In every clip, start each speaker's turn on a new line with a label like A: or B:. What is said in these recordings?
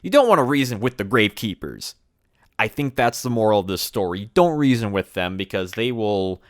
A: You don't want to reason with the Gravekeepers. I think that's the moral of this story. Don't reason with them because they will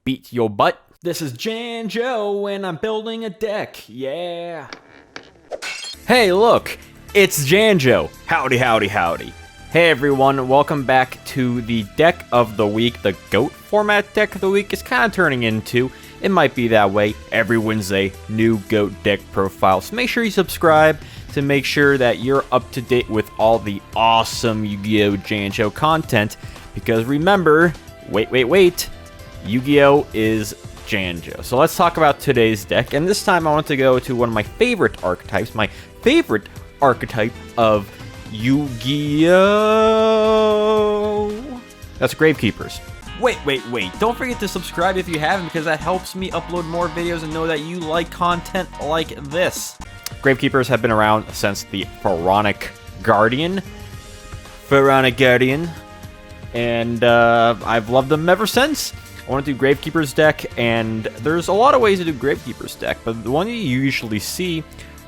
A: beat your butt. This is Janjo and I'm building a deck. Yeah. Hey, look. It's Janjo. Howdy, howdy, howdy. Hey everyone, welcome back to the deck of the week. The GOAT format deck of the week is kind of turning into, it might be that way, every Wednesday, new GOAT deck profile. So make sure you subscribe to make sure that you're up to date with all the awesome Yu-Gi-Oh! Janjo content. Because remember, wait, Yu-Gi-Oh! Is Janjo. So let's talk about today's deck. And this time I want to go to one of my favorite archetypes, my favorite archetype of Yu-Gi-Oh! That's Gravekeepers. Wait. Don't forget to subscribe if you haven't, because that helps me upload more videos and know that you like content like this. Gravekeepers have been around since the Pharaonic Guardian. And I've loved them ever since. I want to do Gravekeeper's deck, and there's a lot of ways to do Gravekeeper's deck, but the one you usually see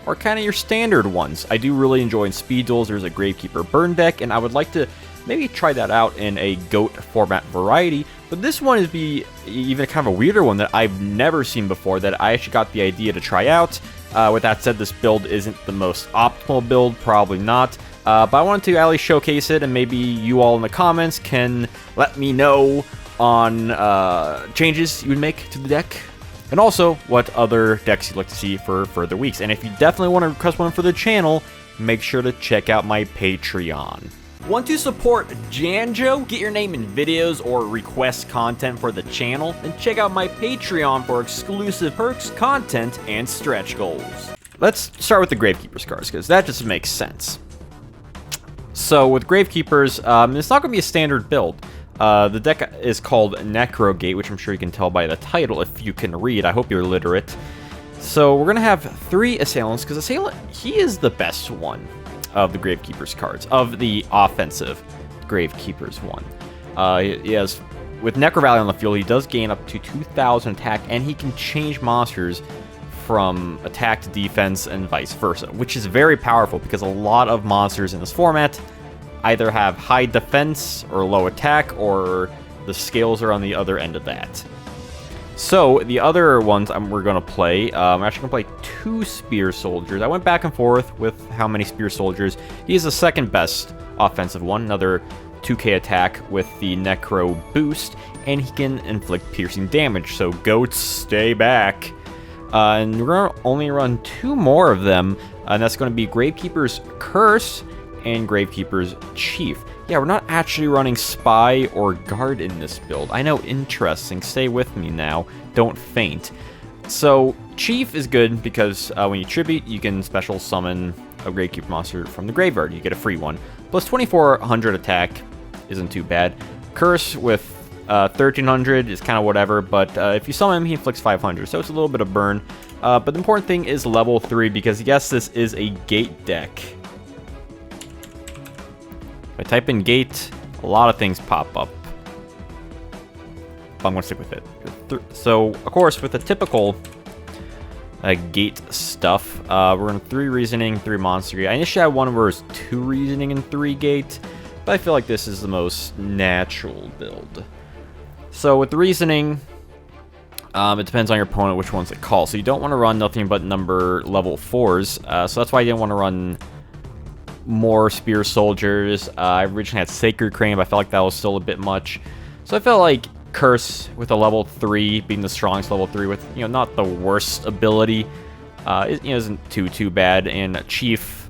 A: are kind of your standard ones. I do really enjoy in speed duels. There's a Gravekeeper burn deck, and I would like to maybe try that out in a GOAT format variety. But this one is even kind of a weirder one that I've never seen before that I actually got the idea to try out. With that said, this build isn't the most optimal build, probably not. But I wanted to at least showcase it, and maybe you all in the comments can let me know on changes you would make to the deck. And also, what other decks you'd like to see for further weeks. And if you definitely want to request one for the channel, make sure to check out my Patreon. Want to support Janjo? Get your name in videos or request content for the channel? Then check out my Patreon for exclusive perks, content, and stretch goals. Let's start with the Gravekeepers cards, because that just makes sense. So with Gravekeepers, it's not going to be a standard build. The deck is called Necro Gate, which I'm sure you can tell by the title if you can read. I hope you're literate. So we're going to have 3 Assailants, because Assailant, he is the best one of the Gravekeepers cards, of the offensive Gravekeepers one. He has, with Necrovalley on the field, he does gain up to 2,000 attack, and he can change monsters from attack to defense and vice versa, which is very powerful because a lot of monsters in this format either have high defense or low attack, or the scales are on the other end of that. So the other ones we're going to play, I'm actually going to play 2 Spear Soldiers. I went back and forth with how many Spear Soldiers. He is the second best offensive one, another 2k attack with the Necro boost, and he can inflict piercing damage, so goats stay back. And we're going to only run 2 more of them, and that's going to be Gravekeeper's Curse and Gravekeeper's Chief. Yeah, we're not actually running Spy or Guard in this build. I know, interesting. Stay with me now. Don't faint. So, Chief is good because when you tribute, you can special summon a Gravekeeper monster from the graveyard. You get a free one. Plus 2,400 attack isn't too bad. Curse with 1,300 is kind of whatever, but if you summon him, he inflicts 500, so it's a little bit of burn. But the important thing is level 3, because yes, this is a gate deck. If I type in gate, a lot of things pop up. But I'm going to stick with it. So, of course, with the typical gate stuff, we're going to 3 reasoning, 3 monster gate. I initially had one where it's 2 reasoning and 3 gate, but I feel like this is the most natural build. So with the reasoning, it depends on your opponent which ones it calls. So you don't want to run nothing but number level 4s. So that's why I didn't want to run more Spear Soldiers. I originally had Sacred Crane, but I felt like that was still a bit much. So I felt like Curse with a level 3 being the strongest level 3 with, not the worst ability, isn't too bad. And Chief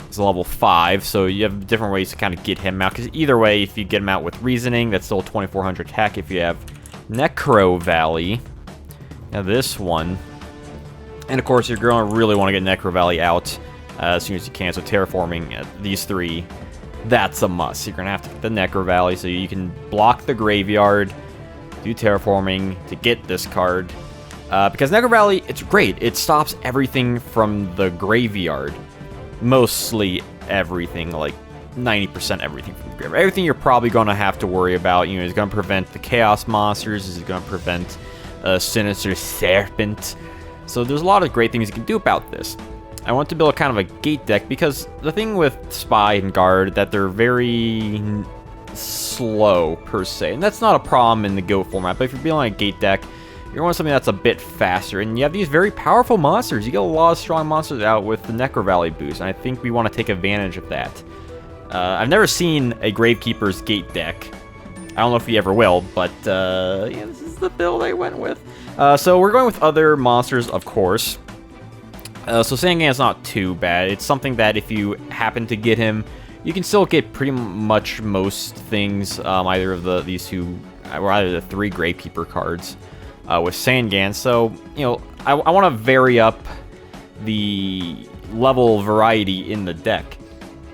A: is a level 5, so you have different ways to kind of get him out. Because either way, if you get him out with Reasoning, that's still 2,400 attack. If you have Necrovalley, now this one, and of course you're going to really want to get Necrovalley out as soon as you can. So terraforming these 3, that's a must. You're going to have to get the Necrovalley so you can block the graveyard, do terraforming to get this card. Because Necrovalley, it's great. It stops everything from the graveyard. Mostly everything, like 90% everything from the graveyard. Everything you're probably going to have to worry about, is going to prevent the Chaos Monsters, is going to prevent a Sinister Serpent. So there's a lot of great things you can do about this. I want to build kind of a gate deck because the thing with Spy and Guard that they're very slow per se, and that's not a problem in the Go format. But if you're building a gate deck, you want something that's a bit faster, and you have these very powerful monsters. You get a lot of strong monsters out with the Necrovalley boost, and I think we want to take advantage of that. I've never seen a Gravekeeper's gate deck. I don't know if we ever will, but yeah, this is the build I went with. So we're going with other monsters, of course. So Sangan's not too bad. It's something that if you happen to get him, you can still get pretty much most things. Either of these two, or either the 3 Gravekeeper cards with Sangan. So you know, I want to vary up the level variety in the deck.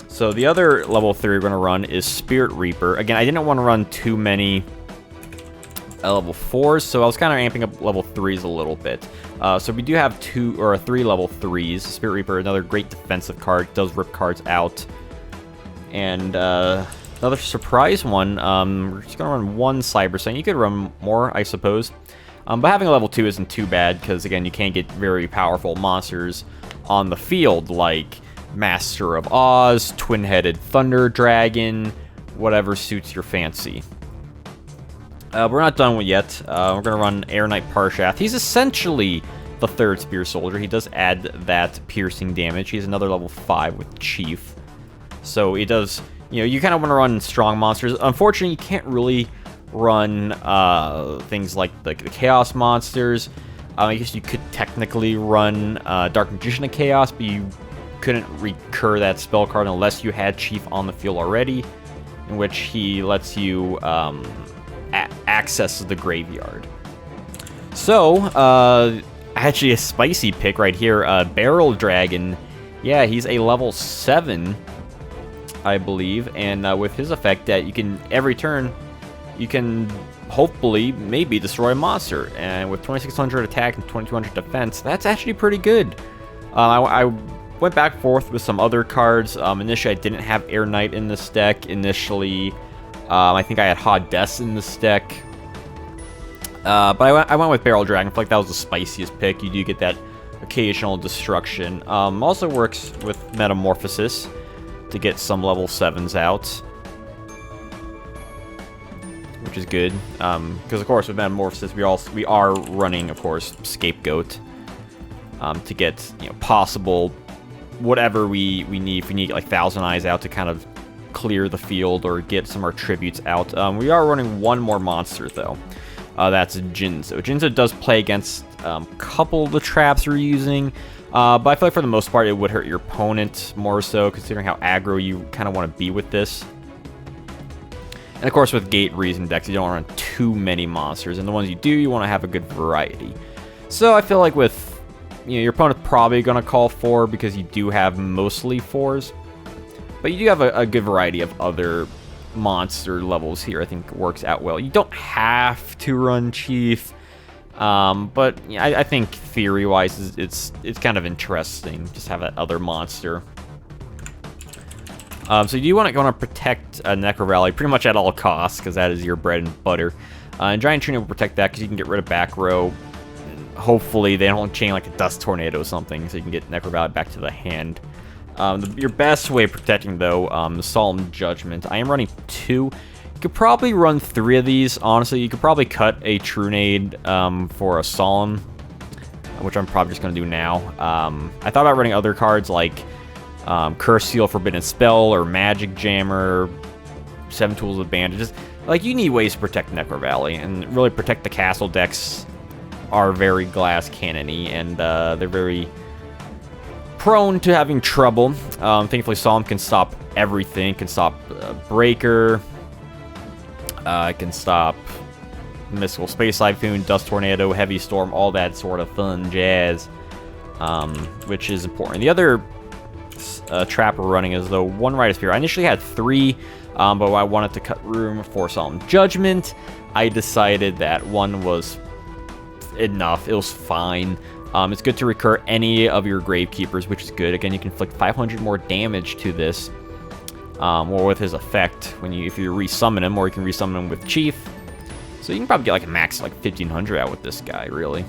A: So the other level 3 we're going to run is Spirit Reaper. Again, I didn't want to run too many level 4s, so I was kind of amping up level 3s a little bit. So we do have 2 or 3 level 3s. Spirit Reaper, another great defensive card, does rip cards out. And another surprise one, we're just going to run 1 Cyber Saint. You could run more, I suppose. But having a level 2 isn't too bad, because again, you can't get very powerful monsters on the field, like Master of Oz, Twin-Headed Thunder Dragon, whatever suits your fancy. We're not done with yet. We're going to run Air Knight Parshath. He's essentially the 3rd Spear Soldier. He does add that piercing damage. He's another level 5 with Chief. So it does, you know, you kind of want to run strong monsters. Unfortunately, you can't really run things like the Chaos monsters. I guess you could technically run Dark Magician of Chaos, but you couldn't recur that spell card unless you had Chief on the field already, in which he lets you access the graveyard. So, actually a spicy pick right here, Barrel Dragon. Yeah, he's a level 7, I believe, and with his effect that you can, every turn, you can hopefully, maybe destroy a monster, and with 2600 attack and 2200 defense, that's actually pretty good. I went back and forth with some other cards. Initially, I didn't have Air Knight in this deck. Initially, I think I had Hades in this deck. But I went with Barrel Dragon. I feel like that was the spiciest pick. You do get that occasional destruction. Also works with Metamorphosis to get some level 7s out, which is good. Because of course with Metamorphosis we are running, of course, Scapegoat to get, you know, possible whatever we need. If we need like Thousand Eyes out to kind of clear the field or get some of our tributes out. We are running 1 more monster though. That's Janjo. Janjo does play against a couple of the traps we're using, but I feel like for the most part it would hurt your opponent more so, considering how aggro you kind of want to be with this. And of course with Gate Reason decks, you don't want to run too many monsters, and the ones you do, you want to have a good variety. So I feel like with, you know, your opponent's probably going to call 4 because you do have mostly 4s, but you do have a good variety of other monster levels here. I think works out well. You don't have to run Chief, but yeah, I think theory-wise, it's kind of interesting just have that other monster. So you do want to protect Necrovalley pretty much at all costs, because that is your bread and butter. And Giant Trina will protect that because you can get rid of back row. Hopefully they don't chain like a Dust Tornado or something, so you can get Necrovalley back to the hand. Your best way of protecting, though, the Solemn Judgment. I am running 2. You could probably run 3 of these. Honestly, you could probably cut a Trunade for a Solemn, which I'm probably just going to do now. I thought about running other cards like Curse Seal, Forbidden Spell, or Magic Jammer, 7 Tools of Bandages. Like, you need ways to protect Necrovalley, and really protect the castle decks are very glass cannon-y, and they're very prone to having trouble. Thankfully, Solemn can stop everything. It can stop Breaker. It can stop Mystical Space Typhoon, Dust Tornado, Heavy Storm, all that sort of fun jazz, which is important. The other trap we're running is the 1 Rite of Spear. I initially had 3, but I wanted to cut room for Solemn Judgment. I decided that 1 was enough. It was fine. It's good to recur any of your Gravekeepers, which is good. Again, you can inflict 500 more damage to this, or with his effect if you resummon him, or you can resummon him with Chief. So you can probably get like a max like 1500 out with this guy, really.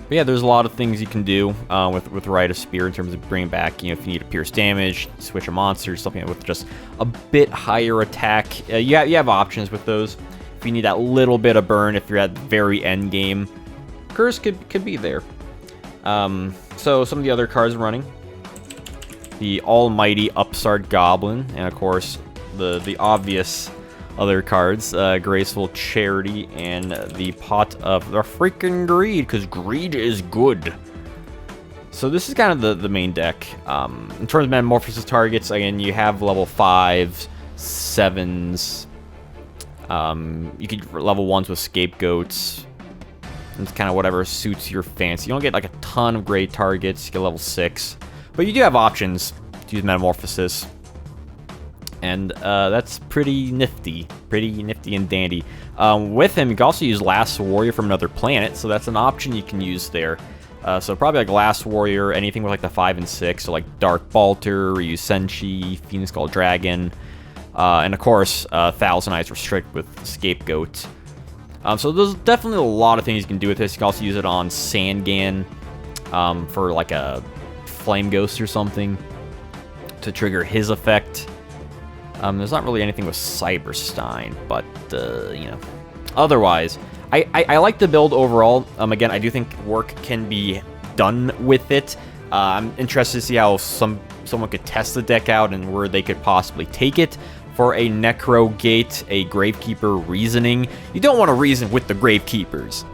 A: But yeah, there's a lot of things you can do with Rite of Spear in terms of bringing back, you know, if you need to pierce damage, switch a monster, something with just a bit higher attack. You have options with those. If you need that little bit of burn, if you're at the very end game, Curse could be there. So some of the other cards running. The Almighty Upstart Goblin, and of course, the obvious other cards, Graceful Charity, and the Pot of the freaking Greed, because greed is good. So this is kind of the main deck. In terms of Metamorphosis targets, again, you have level 5s, 7s. You could level 1s with Scapegoats. It's kind of whatever suits your fancy. You don't get like a ton of great targets. You get level 6. But you do have options to use Metamorphosis. And that's pretty nifty. Pretty nifty and dandy. With him, you can also use Last Warrior from another planet. So that's an option you can use there. So probably like Last Warrior, anything with like the 5 and 6. So like Dark Balter, Ryu Senshi, Phoenix Skull Dragon. And of course, Thousand Eyes Restrict with Scapegoat. So there's definitely a lot of things you can do with this. You can also use it on Sangan for like a Flame Ghost or something to trigger his effect. There's not really anything with Cyberstein, but, you know, otherwise, I like the build overall. Again, I do think work can be done with it. I'm interested to see how someone could test the deck out and where they could possibly take it. For a Necro Gate, a Gravekeeper reasoning, you don't want to reason with the Gravekeepers.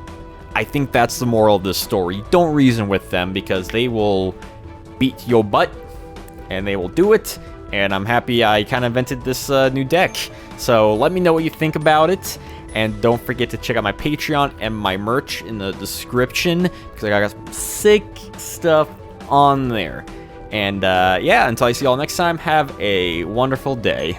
A: I think that's the moral of this story. You don't reason with them because they will beat your butt, and they will do it. And I'm happy I kind of invented this new deck. So let me know what you think about it. And don't forget to check out my Patreon and my merch in the description, because I got some sick stuff on there. And yeah, until I see y'all next time, have a wonderful day.